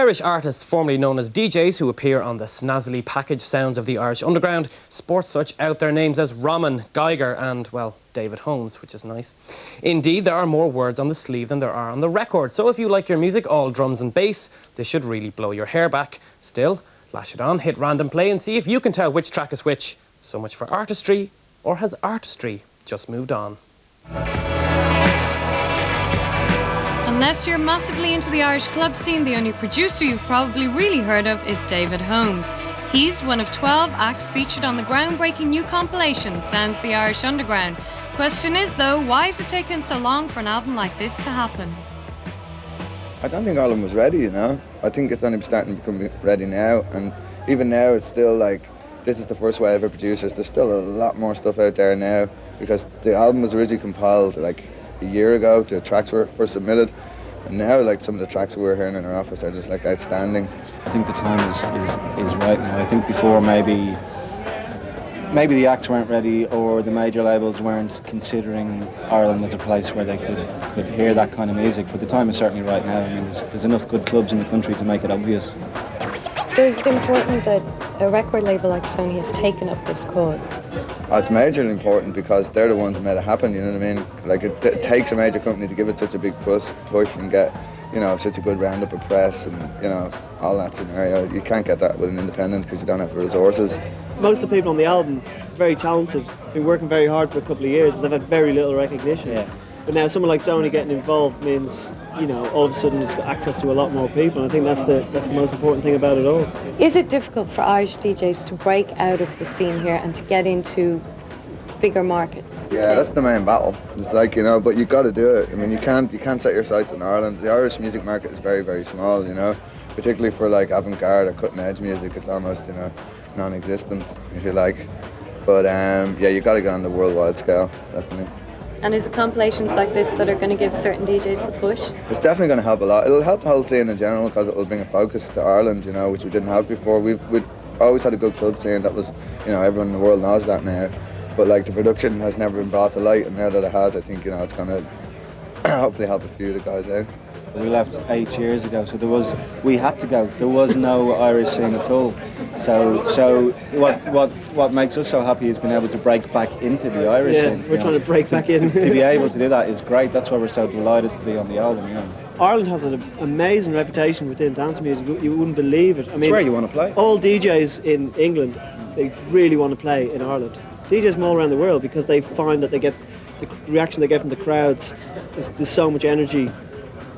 Irish artists formerly known as DJs who appear on the snazzily packaged sounds of the Irish underground sport such out their names as Ramen, Geiger and, well, David Holmes, which is nice. Indeed, there are more words on the sleeve than there are on the record, so if you like your music all drums and bass, this should really blow your hair back. Still, lash it on, hit random play and see if you can tell which track is which. So much for artistry, or has artistry just moved on? Unless you're massively into the Irish club scene, the only producer you've probably really heard of is David Holmes. He's one of 12 acts featured on the groundbreaking new compilation, Sounds of the Irish Underground. Question is, though, why has it taken so long for an album like this to happen? I don't think Ireland was ready, you know. I think it's only starting to become ready now, and even now it's still like, this is the first wave of producers. There's still a lot more stuff out there now, because the album was originally compiled like a year ago. The tracks were first submitted, and now like some of the tracks we were hearing in our office are just like outstanding. I think the time is right now. I think before maybe the acts weren't ready, or the major labels weren't considering Ireland as a place where they could hear that kind of music, but the time is certainly right now. I mean, there's enough good clubs in the country to make it obvious. So is it important that a record label like Sony has taken up this cause? It's majorly important because they're the ones who made it happen, you know what I mean? Like it takes a major company to give it such a big push and get, you know, such a good roundup of press and, you know, all that scenario. You can't get that with an independent because you don't have the resources. Most of the people on the album are very talented, been working very hard for a couple of years, but they've had very little recognition. Yeah. But now someone like Sony getting involved means, you know, all of a sudden it's got access to a lot more people, and I think that's the most important thing about it all. Is it difficult for Irish DJs to break out of the scene here and to get into bigger markets? Yeah, that's the main battle. It's like, you know, but you've got to do it. I mean, you can't set your sights on Ireland. The Irish music market is very, very small, you know, particularly for like avant-garde or cutting-edge music. It's almost, you know, non-existent, if you like. But yeah, you've got to get on the worldwide scale, definitely. And is it compilations like this that are going to give certain DJs the push? It's definitely going to help a lot. It'll help the whole scene in general because it'll bring a focus to Ireland, you know, which we didn't have before. We've always had a good club scene. That was, you know, everyone in the world knows that now. But like the production has never been brought to light, and now that it has, I think, you know, it's going to hopefully help a few of the guys out. We left 8 years ago, so we had to go. There was no Irish scene at all. So what makes us so happy is being able to break back into the Irish scene. We're trying to break back in. To be able to do that is great. That's why we're so delighted to be on the album, you know. Ireland has an amazing reputation within dance music. You wouldn't believe it. I mean, it's where you want to play. All DJs in England, they really want to play in Ireland. DJs from all around the world, because they find that they get the reaction they get from the crowds. There's so much energy.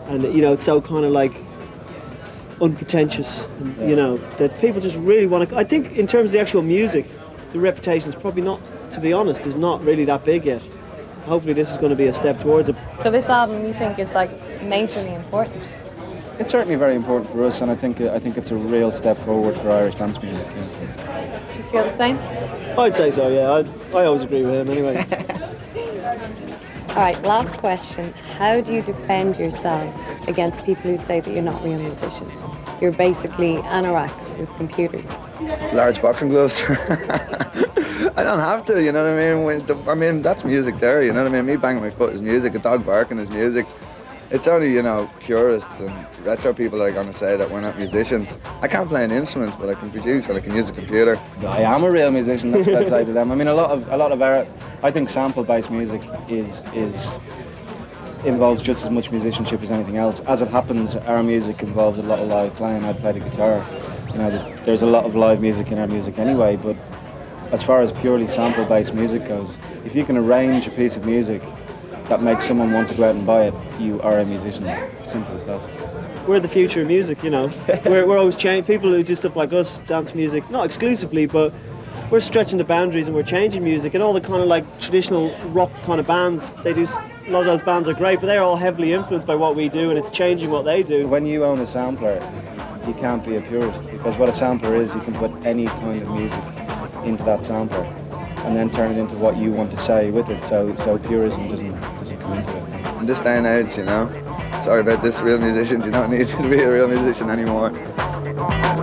And, you know, it's so kind of like unpretentious, and, you know, that people just really want to. I think in terms of the actual music, the reputation is probably not, to be honest, is not really that big yet. Hopefully this is going to be a step towards it. So this album, you think, is like majorly important? It's certainly very important for us, and I think it's a real step forward for Irish dance music. Yeah. You feel the same? I'd say so, yeah. I always agree with him anyway. All right, last question. How do you defend yourselves against people who say that you're not real musicians? You're basically anoraks with computers. Large boxing gloves. I don't have to, you know what I mean? That's music there, you know what I mean? Me banging my foot is music, a dog barking is music. It's only, you know, purists and retro people that are going to say that we're not musicians. I can't play an instrument, but I can produce and I can use a computer. I am a real musician, that's what I'd say to them. I mean, a lot of our, I think sample-based music involves just as much musicianship as anything else. As it happens, our music involves a lot of live playing. I play the guitar. You know, there's a lot of live music in our music anyway, but as far as purely sample-based music goes, if you can arrange a piece of music that makes someone want to go out and buy it, you are a musician. Simple as that. We're the future of music, you know. we're always changing. People who do stuff like us, dance music, not exclusively, but we're stretching the boundaries and we're changing music. And all the kind of like traditional rock kind of bands, they do. A lot of those bands are great, but they're all heavily influenced by what we do, and it's changing what they do. When you own a sampler, you can't be a purist, because what a sampler is, you can put any kind of music into that sampler and then turn it into what you want to say with it. So purism doesn't come into it. In this day and age, you know, sorry about this, real musicians, you don't need to be a real musician anymore.